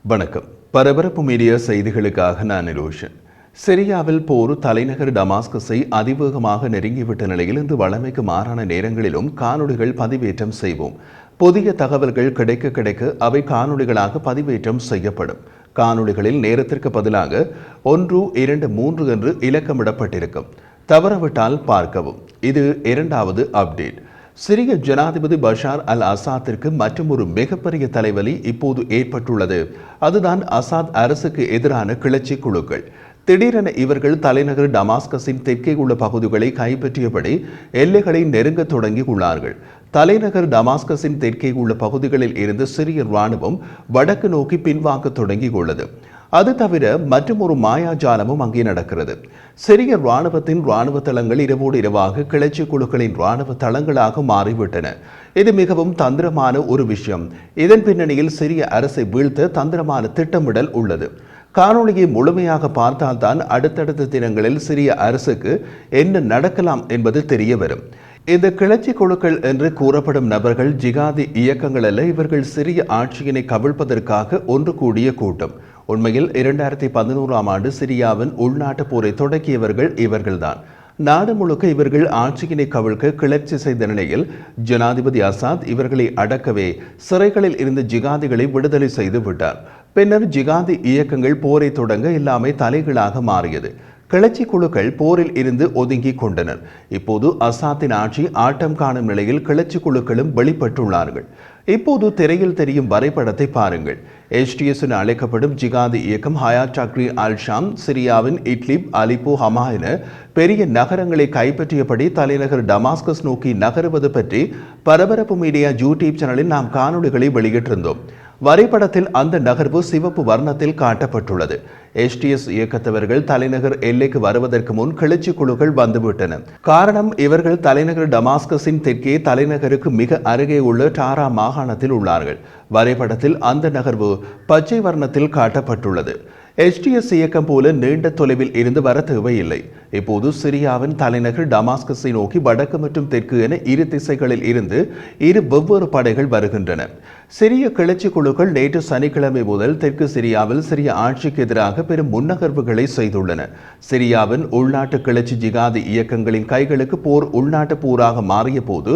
வணக்கம். பரபரப்பு மீடியா செய்திகளுக்காக நான் நிரோஷன். சிரியாவில் போர் தலைநகர் டமாஸ்கஸை அதிவேகமாக நெருங்கிவிட்ட நிலையில் இன்று வழமைக்கு மாறான நேரங்களிலும் காணொளிகள் பதிவேற்றம் செய்வோம். புதிய தகவல்கள் கிடைக்க அவை காணொளிகளாக பதிவேற்றம் செய்யப்படும். காணொளிகளில் நேரத்திற்கு பதிலாக 1, 2, 3 என்று இலக்கமிடப்பட்டிருக்கும். தவறவிட்டால் பார்க்கவும். இது இரண்டாவது அப்டேட். சிரிய ஜனாதிபதி பஷார் அல் அசாத்திற்கு மற்றொரு மிகப்பெரிய தலைவலி இப்போது ஏற்பட்டுள்ளது. அதுதான் அசாத் அரசுக்கு எதிரான கிளர்ச்சி குழுக்கள். திடீரென இவர்கள் தலைநகர் டமாஸ்கஸின் தெற்கே உள்ள பகுதிகளை கைப்பற்றியபடி எல்லைகளை நெருங்க தொடங்கி உள்ளார்கள். தலைநகர் டமாஸ்கஸின் தெற்கே உள்ள பகுதிகளில் இருந்து சிரிய இராணுவம் வடக்கு நோக்கி பின்வாங்க தொடங்கியுள்ளது. அது தவிர மற்றொரு மாயாஜாலமும் அங்கே நடக்கிறது. சிரிய இராணுவத்தின் இராணுவ தளங்கள் இரவோடு இரவாக கிளர்ச்சி குழுக்களின் இராணுவ தளங்களாக மாறிவிட்டன. இது மிகவும் தந்திரமான ஒரு விஷயம். இதன் பின்னணியில் சிரிய அரசை வீழ்த்த தந்திரமான திட்டமிடல் உள்ளது. காணொளியை முழுமையாக பார்த்தால்தான் அடுத்தடுத்த தினங்களில் சிரிய அரசுக்கு என்ன நடக்கலாம் என்பது தெரிய வரும். இந்த கிளர்ச்சி குழுக்கள் என்று கூறப்படும் நபர்கள் ஜிகாதி இயக்கங்கள் அல்ல. இவர்கள் சிரிய ஆட்சியினை கவிழ்ப்பதற்காக ஒன்று கூடிய கூட்டம். உண்மையில் 2011ஆம் ஆண்டு சிரியாவின் உள்நாட்டு போரை தொடக்கியவர்கள் இவர்கள்தான். நாடு முழுக்க இவர்கள் ஆட்சியினை கவிழ்க்க கிளர்ச்சி செய்த நிலையில் ஜனாதிபதி அசாத் இவர்களை அடக்கவே சிறைகளில் இருந்த ஜிகாதிகளை விடுதலை செய்து விட்டார். பின்னர் ஜிகாதி இயக்கங்கள் போரை தொடங்க எல்லாமே தலைகளாக மாறியது. கிளர்ச்சி குழுக்கள் போரில் இருந்து ஒதுங்கி கொண்டனர். இப்போது அசாத்தின் ஆட்சி ஆட்டம் காணும் நிலையில் கிளர்ச்சி குழுக்களும் வெளிப்பட்டுள்ளார்கள். இப்போது திரையில் தெரியும் வரைபடத்தை பாருங்கள். HTS என அழைக்கப்படும் ஜிகாதி இயக்கம் ஹயாத் டக்ரி அல் ஷாம் சிரியாவின் இட்லிப், அலிப்போ, ஹமா என பெரிய நகரங்களை கைப்பற்றியபடி தலைநகர் டமாஸ்கஸ் நோக்கி நகருவது பற்றி பரபரப்பு மீடியா யூடியூப் சேனலில் நாம் காணொளிகளை வெளியிட்டிருந்தோம். வரைபடத்தில் அந்த நகர்வு சிவப்பு வர்ணத்தில் காட்டப்பட்டுள்ளது. HTS இயக்கத்தவர்கள் தலைநகர் எல்லைக்கு வருவதற்கு முன் கிளர்ச்சி குழுக்கள் வந்துவிட்டன. காரணம், இவர்கள் தலைநகர் டமாஸ்கஸின் தெற்கே தலைநகருக்கு மிக அருகே உள்ள டாரா மாகாணத்தில் உள்ளார்கள். வரைபடத்தில் அந்த நகர்வு பச்சை வர்ணத்தில் காட்டப்பட்டுள்ளது. HTS இயக்கம் போல நீண்ட தொலைவில் இருந்து வர தேவையில்லை. இப்போது சிரியாவின் தலைநகர் டமாஸ்கஸை நோக்கி வடக்கு மற்றும் தெற்கு என இரு திசைகளில் இருந்து இரு வெவ்வேறு படைகள் வருகின்றன. சிரிய கிளர்ச்சி குழுக்கள் நேற்று சனிக்கிழமை முதல் தெற்கு சிரியாவில் சிரிய ஆட்சிக்கு எதிராக பெரும் முன்னகர்வுகளை செய்துள்ளன. சிரியாவின் உள்நாட்டு கிளர்ச்சி ஜிகாதி இயக்கங்களின் கைகளுக்கு போர் உள்நாட்டு போராக மாறிய போது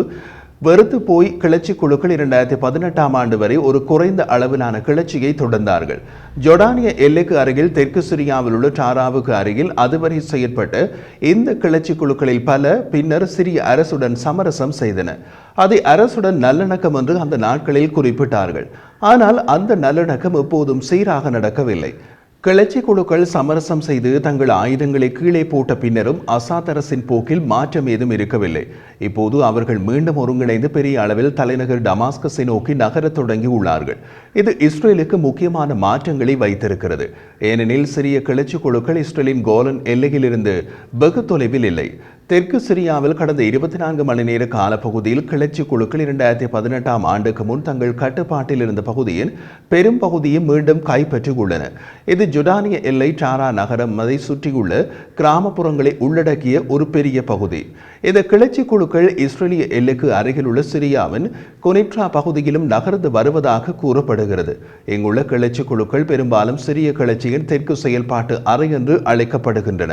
வெறுத்து போய் கிளர்ச்சி குழுக்கள் 2018ஆம் ஆண்டு வரை ஒரு குறைந்த அளவிலான கிளர்ச்சியை தொடர்ந்தார்கள். ஜோர்டானிய எல்லைக்கு அருகில் தெற்கு சிரியாவில் உள்ள டாராவுக்கு அருகில் அதுவரை செயற்பட்ட இந்த கிளர்ச்சி குழுக்களில் பல பின்னர் சிரிய அரசுடன் சமரசம் செய்தன. அதை அரசுடன் நல்லிணக்கம் என்று அந்த நாட்களில் குறிப்பிட்டார்கள். ஆனால் அந்த நல்லிணக்கம் எப்போதும் சீராக நடக்கவில்லை. கிளர்ச்சி குழுக்கள் சமரசம் செய்து தங்கள் ஆயுதங்களை கீழே போட்ட பின்னரும் அசாத் அரசின் போக்கில் மாற்றம் ஏதும் இருக்கவில்லை. இப்போது அவர்கள் மீண்டும் ஒருங்கிணைந்து பெரிய அளவில் தலைநகர் டமாஸ்கஸை நோக்கி நகரத் தொடங்கி உள்ளார்கள். இது இஸ்ரேலுக்கு முக்கியமான மாற்றங்களை வைத்திருக்கிறது. ஏனெனில் சிரிய கிளர்ச்சி குழுக்கள் இஸ்ரேலின் கோலன் எல்லையிலிருந்து வெகு தொலைவில் இல்லை. தெற்கு சிரியாவில் கடந்த 24 மணி நேர காலப்பகுதியில் கிளர்ச்சி குழுக்கள் 2018ஆம் ஆண்டுக்கு முன் தங்கள் கட்டுப்பாட்டில் இருந்த பகுதியின் பெரும் பகுதியை மீண்டும் கைப்பற்றியுள்ளன. இது ஜோர்டானிய எல்லை டாரா நகரம் அதை சுற்றியுள்ள கிராமப்புறங்களை உள்ளடக்கிய ஒரு பெரிய பகுதி. இந்த கிளர்ச்சி குழுக்கள் இஸ்ரேலிய எல்லைக்கு அருகில் உள்ள சிரியாவின் கொனிட்ரா பகுதியிலும் நகர்ந்து வருவதாக கூறப்படுகிறது. இங்குள்ள கிளர்ச்சி குழுக்கள் பெரும்பாலும் சிரிய கிளர்ச்சியின் தெற்கு செயல்பாட்டு அறை என்று அழைக்கப்படுகின்றன.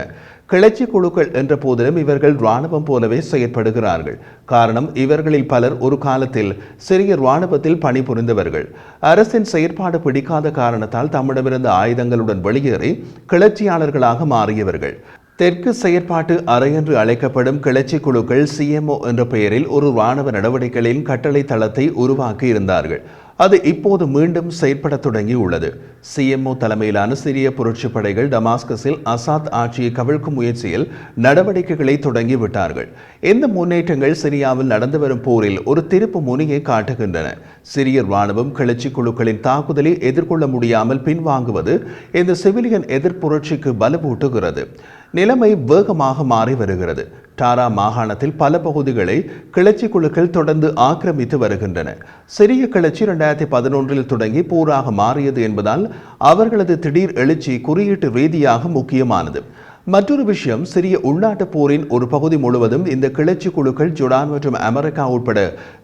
கிளர்ச்சி குழுக்கள் என்ற போதிலும் இவர்கள் இராணுவம் போலவே செயற்படுகிறார்கள். காரணம், இவர்களில் பலர் ஒரு காலத்தில் சிரிய இராணுவத்தில் பணிபுரிந்தவர்கள். அரசின் செயற்பாடு பிடிக்காத காரணத்தால் தம்மிடமிருந்த ஆயுதங்களுடன் வெளியேறி கிளர்ச்சியாளர்களாக மாறியவர்கள். தெற்கு செயற்பாட்டு அறை என்று அழைக்கப்படும் கிளர்ச்சி குழுக்கள் CMO என்ற பெயரில் ஒரு இராணுவ நடவடிக்கைகளின் கட்டளை தளத்தை உருவாக்கி இருந்தார்கள். அது இப்போது மீண்டும் செயற்பட தொடங்கி உள்ளது. CMO தலைமையிலான சிரிய புரட்சிப் படைகள் டமாஸ்கஸில் அசாத் ஆட்சியை கவிழ்க்கும் முயற்சியில் நடவடிக்கைகளை தொடங்கிவிட்டார்கள். இந்த முன்னேற்றங்கள் சிரியாவில் நடந்து வரும் போரில் ஒரு திருப்பு முனையை காட்டுகின்றன. சிரிய இராணுவம் கிளர்ச்சி குழுக்களின் தாக்குதலை எதிர்கொள்ள முடியாமல் பின்வாங்குவது இந்த சிவிலியன் எதிர்ப்புரட்சிக்கு வலுவூட்டுகிறது. நிலைமை வேகமாக மாறி வருகிறது. டாரா மாகாணத்தில் பல பகுதிகளை கிளர்ச்சி குழுக்கள் தொடர்ந்து ஆக்கிரமித்து வருகின்றன. சிரிய கிளர்ச்சி 2011இல் தொடங்கி போராக மாறியது என்பதால் அவர்களது திடீர் எழுச்சி குறியீட்டு ரீதியாக முக்கியமானது. மற்றொரு விஷயம், சிறிய உள்நாட்டு போரின் ஒரு பகுதி முழுவதும் இந்த கிளர்ச்சி குழுக்கள் ஜோர்டான் மற்றும் அமெரிக்கா உட்பட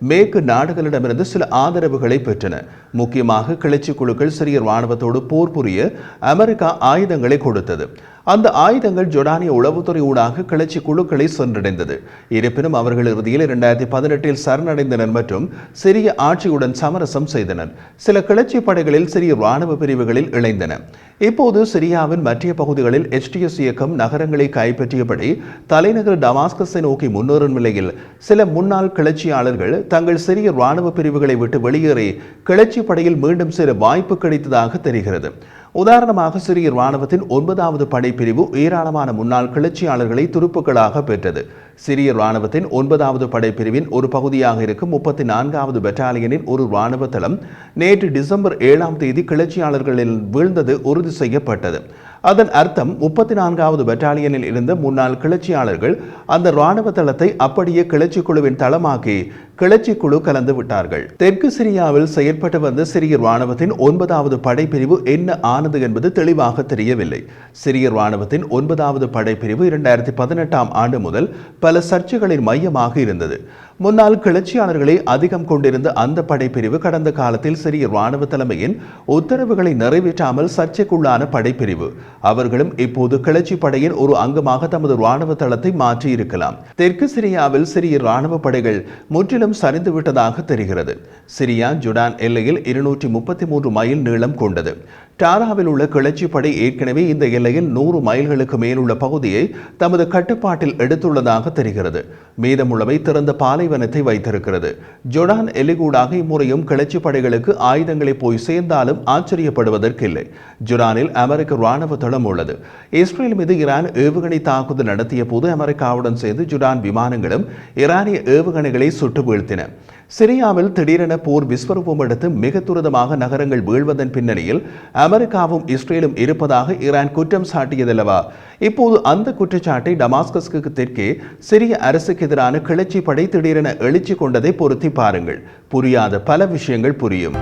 மேற்கு நாடுகளிடமிருந்து சில ஆதரவுகளை பெற்றன. முக்கியமாக கிளர்ச்சி குழுக்கள் சிறிய இராணுவத்தோடு போர் புரிய அமெரிக்கா ஆயுதங்களை கொடுத்தது. அந்த ஆயுதங்கள் ஜோர்டானிய உளவுத்துறை ஊடாக கிளர்ச்சி குழுக்களை சென்றடைந்தது. இருப்பினும் அவர்கள் இறுதியில் 2018 சரணடைந்தனர் மற்றும் சிரிய ஆட்சியுடன் சமரசம் செய்தனர். சில கிளர்ச்சி படைகளில் சிறிய இராணுவ பிரிவுகளில் இணைந்தன. இப்போது சிரியாவின் மற்ற பகுதிகளில் HTS இயக்கம் நகரங்களை கைப்பற்றியபடி தலைநகர் டமாஸ்கஸை நோக்கி முன்னேறும் நிலையில் சில முன்னாள் கிளர்ச்சியாளர்கள் தங்கள் சிறிய இராணுவ பிரிவுகளை விட்டு வெளியேறி கிளர்ச்சி படையில் மீண்டும் சேர வாய்ப்பு கிடைத்ததாக தெரிகிறது. உதாரணமாக, சிரிய இராணுவத்தின் 9வது படைப்பிரிவு ஏராளமான முன்னாள் கிளர்ச்சியாளர்களை துருப்புக்களாக பெற்றது. சிரிய இராணுவத்தின் 9வது படைப்பிரிவின் ஒரு பகுதியாக இருக்கும் 34வது பெட்டாலியனின் ஒரு இராணுவ தளம் நேற்று டிசம்பர் 7ஆம் தேதி கிளர்ச்சியாளர்களில் வீழ்ந்தது உறுதி செய்யப்பட்டது. அதன் அர்த்தம் 34வது பெட்டாலியனில் இருந்த முன்னாள் கிளர்ச்சியாளர்கள் அந்த இராணுவ தளத்தை அப்படியே கிளர்ச்சி குழுவின் தளமாக்கி கிளர்ச்சி குழு கலந்து விட்டார்கள். தெற்கு சிரியாவில் செயற்பட்டு வந்த சிரிய இராணுவத்தின் 9வது படைப்பிரிவு என்ன ஆனது என்பது தெளிவாக தெரியவில்லை. சிரிய இராணுவத்தின் 9வது படைப்பிரிவு 2018ஆம் ஆண்டு முதல் பல சர்ச்சைகளின் மையமாக இருந்தது. முன்னாள் கிளர்ச்சியாளர்களை அதிகம் கொண்டிருந்த அந்த படைப்பிரிவு கடந்த காலத்தில் சிரிய இராணுவ தலைமையின் உத்தரவுகளை நிறைவேற்றாமல் சர்ச்சைக்குள்ளான படைப்பிரிவு. அவர்களும் இப்போது கிளர்ச்சி படையின் ஒரு அங்கமாக தமது இராணுவ தளத்தை மாற்றி இருக்கலாம். தெற்கு சிரியாவில் சிரிய இராணுவ படைகள் முற்றிலும் சரிந்துவிட்டதாக தெரிகிறது. சிரியா ஜோர்டான் எல்லையில் 233 மைல் நீளம் கொண்டது. டாராவில் உள்ள கிளர்ச்சி படை ஏற்கனவே இந்த எல்லையில் 100 மைல்களுக்கு மேலுள்ள பகுதியை தமது கட்டுப்பாட்டில் எடுத்துள்ளதாக தெரிகிறது. மீதமுள்ளவை திறந்த பாலைவனத்தை வைத்திருக்கிறது. ஜோர்டான் எல்லைக்கூடாக இம்முறையும் கிளர்ச்சி படைகளுக்கு ஆயுதங்களை போய் சேர்ந்தாலும் ஆச்சரியப்படுவதற்கில்லை. ஜோர்டானில் அமெரிக்க இராணுவ தளம் உள்ளது. இஸ்ரேல் மீது ஈரான் ஏவுகணை தாக்குதல் நடத்திய போது அமெரிக்காவுடன் சேர்ந்து ஜோர்டான் விமானங்களும் ஈரானிய ஏவுகணைகளை சுட்டு வீழ்த்தின. சிரியாவில் திடீரென போர் விஸ்வரூபம் எடுத்து மிக துரிதமாக நகரங்கள் வீழ்வதன் பின்னணியில் அமெரிக்காவும் இஸ்ரேலும் இருப்பதாக ஈரான் குற்றம் சாட்டியதல்லவா? இப்போது அந்த குற்றச்சாட்டை டமாஸ்கஸுக்கு தெற்கே சிரிய அரசுக்கு எதிரான கிளர்ச்சி படை திடீரென எழுச்சி கொண்டதை பொருத்தி பாருங்கள். புரியாத பல விஷயங்கள் புரியும்.